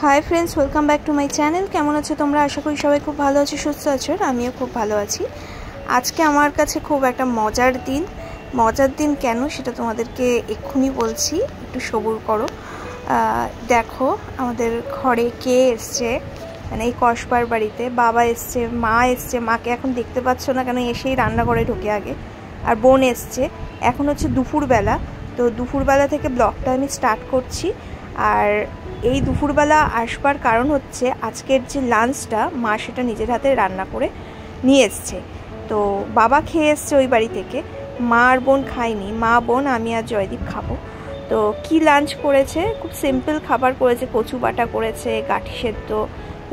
High friends welcome back to my channel. केमन आछो तोमरा? आशा करी सबाई खूब भालो आछो, सुस्थ आछो। आमिও खूब भालो आछि। आजके आमार काछे खूब एकटा मजार दिन केन सेटा तोमादेरके एक्षुनि बोलछि, एकटु सबुर करो। देखो आमादेर घरे के एसेছে, মানে এই কসবার বাড়িতে বাবা এসছে, মা এসছে। মাকে এখন দেখতে পাচ্ছ না কেন, এসেই রান্নাঘরে ঢুকে আগে। আর বোন এসছে। এখন হচ্ছে দুপুরবেলা, তো দুপুরবেলা থেকে ব্লগটা আমি স্টার্ট করছি। আর এই দুপুরবেলা আসবার কারণ হচ্ছে আজকের যে লাঞ্চটা মা সেটা নিজের হাতে রান্না করে নিয়ে এসছে। তো বাবা খেয়ে এসছে ওই বাড়ি থেকে, মা আর বোন খায়নি। মা বোন আমি আর জয়দীপ খাবো। তো কি লাঞ্চ করেছে, খুব সিম্পল খাবার করেছে। কচু বাটা করেছে, গাঠি সেদ্ধ,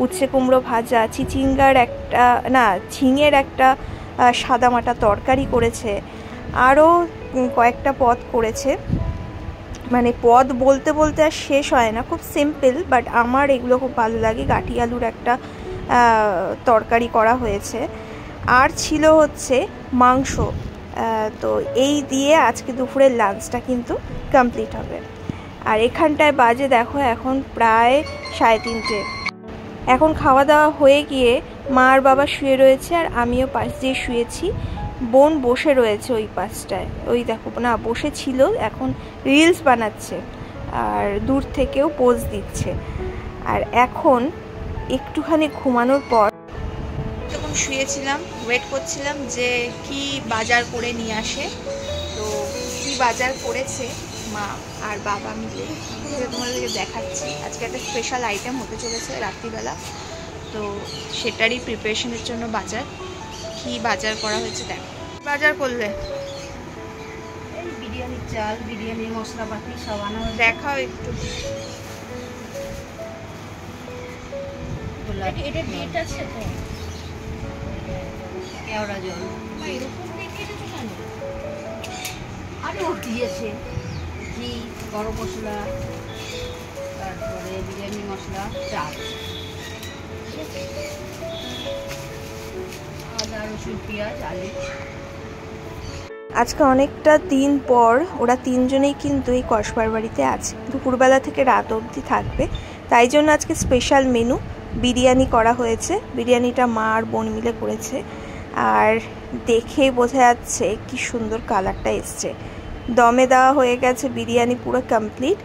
উচ্ছে কুমড়ো ভাজা, ঝিঙের একটা সাদামাটা তরকারি করেছে, আরও কয়েকটা পদ করেছে। মানে পদ বলতে বলতে আর শেষ হয় না, খুব সিম্পল, বাট আমার এগুলো খুব ভালো লাগে। গাঠি আলুর একটা তরকারি করা হয়েছে, আর ছিল হচ্ছে মাংস। তো এই দিয়ে আজকে দুপুরের লাঞ্চটা কিন্তু কমপ্লিট হবে। আর এখানটায় বাজে দেখো এখন প্রায় 3:30। এখন খাওয়া দাওয়া হয়ে গিয়ে মা আর বাবা শুয়ে রয়েছে, আর আমিও পাশ দিয়ে শুয়েছি। বোন বসে রয়েছে ওই পাশটায়, ওই দেখো না বসে ছিল, এখন রিলস বানাচ্ছে আর দূর থেকেও পোজ দিচ্ছে। আর এখন একটুখানি ঘুমানোর পর যখন শুয়েছিলাম ওয়েট করছিলাম যে কি বাজার করে নিয়ে আসে। তো কি বাজার করেছে মা আর বাবা মিলে সেটা তোমাদেরকে দেখাচ্ছি। আজকে একটা স্পেশাল আইটেম হতে চলেছে রাত্রিবেলা, তো সেটারই প্রিপারেশনের জন্য বাজার কি বাজার করা হয়েছে দেখো। বাজার করলে এই বিরিয়ানির চাল, বিরিয়ানির মশলাপাতি সব আনা হয়েছে। দেখাও একটু। এটা ডেট আছে তো, কেওড়া জল এরকম দেখে এসেছো কেন? আরে ও দিয়েছে ঘি, গরম মশলা, তারপরে বিরিয়ানি মশলা, চাল, আদা রসুন পেঁয়াজ আলু। আজকে অনেকটা দিন পর ওরা তিনজনেই কিন্তু এই কসবার বাড়িতে আছে, দুপুরবেলা থেকে রাত অবধি থাকবে। তাই জন্য আজকে স্পেশাল মেনু বিরিয়ানি করা হয়েছে। বিরিয়ানিটা মা আর বোন মিলে করেছে, আর দেখে বোঝা যাচ্ছে কি সুন্দর কালারটা এসছে। দমে দেওয়া হয়ে গেছে, বিরিয়ানি পুরো কমপ্লিট।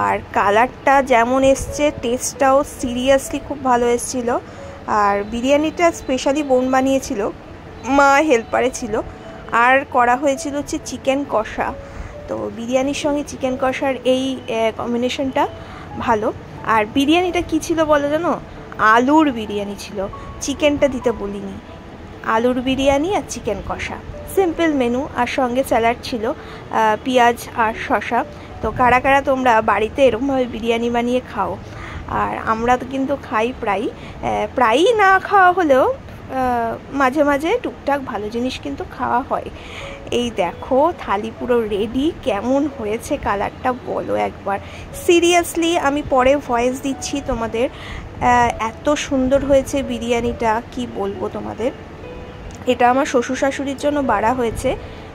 আর কালারটা যেমন এসছে টেস্টটাও সিরিয়াসলি খুব ভালো এসছিল। আর বিরিয়ানিটা স্পেশালি বোন বানিয়েছিল, মা হেল্পারে ছিল। আর করা হয়েছিল হচ্ছে চিকেন কষা। তো বিরিয়ানির সঙ্গে চিকেন কষার এই কম্বিনেশনটা ভালো। আর বিরিয়ানিটা কি ছিল বলো জানো? আলুর বিরিয়ানি ছিল, চিকেনটা দিতে বলিনি। আলুর বিরিয়ানি আর চিকেন কষা, সিম্পল মেনু। আর সঙ্গে স্যালাড ছিল, পেঁয়াজ আর শসা। তো কারা কারা তোমরা বাড়িতে এরকমভাবে বিরিয়ানি বানিয়ে খাও? আর আমরা তো কিন্তু খাই প্রায়ই না খাওয়া হলেও মাঝে মাঝে টুকটাক ভালো জিনিস কিন্তু খাওয়া হয়। এই দেখো থালি পুরো রেডি। কেমন হয়েছে কালারটা বলো একবার। সিরিয়াসলি আমি পরে ভয়েস দিচ্ছি তোমাদের, এত সুন্দর হয়েছে বিরিয়ানিটা কি বলবো তোমাদের। এটা আমার শ্বশুর শাশুড়ির জন্য বাড়া হয়েছে,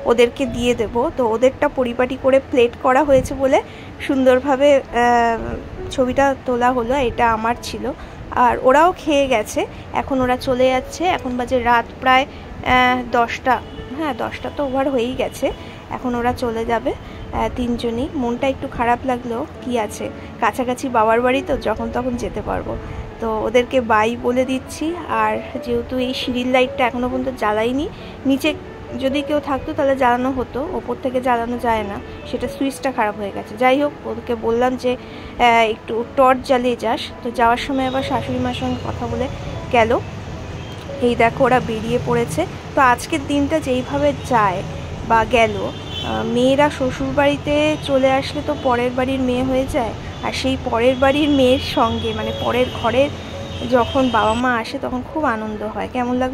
ওদেরকে দিয়ে দেব। তো ওদেরটা পরিপাটি করে প্লেট করা হয়েছে বলে সুন্দরভাবে ছবিটা তোলা হলো। এটা আমার ছিল, আর ওরাও খেয়ে গেছে। এখন ওরা চলে যাচ্ছে। এখন বাজে রাত প্রায় 10টা, হ্যাঁ 10টা তো ওভার হয়েই গেছে। এখন ওরা চলে যাবে তিনজনই। মনটা একটু খারাপ লাগলেও কি আছে, কাছাকাছি বাবার বাড়ি তো, যখন তখন যেতে পারবো। তো ওদেরকে বাই বলে দিচ্ছি। আর যেহেতু এই সিঁড়ির লাইটটা এখনও পর্যন্ত জ্বালাইনি, নিচে যদি কেউ থাকতো তাহলে জ্বালানো হতো, ওপর থেকে জ্বালানো যায় না, সেটা সুইচটা খারাপ হয়ে গেছে। যাই হোক, ওদেরকে বললাম যে একটু টর্চ জ্বালিয়ে যাস। তো যাওয়ার সময় আবার শাশুড়ি মার সঙ্গে কথা বলে গেল। এই দেখো ওরা বেরিয়ে পড়েছে। তো আজকের দিনটা যেইভাবে যায় বা গেল, মেয়েরা শ্বশুর বাড়িতে চলে আসলে তো পরের বাড়ির মেয়ে হয়ে যায়। আর সেই পরের বাড়ির মেয়ের সঙ্গে মানে পরের ঘরের যখন বাবা মা আসে তখন খুব আনন্দ হয়। কেমন লাগলো?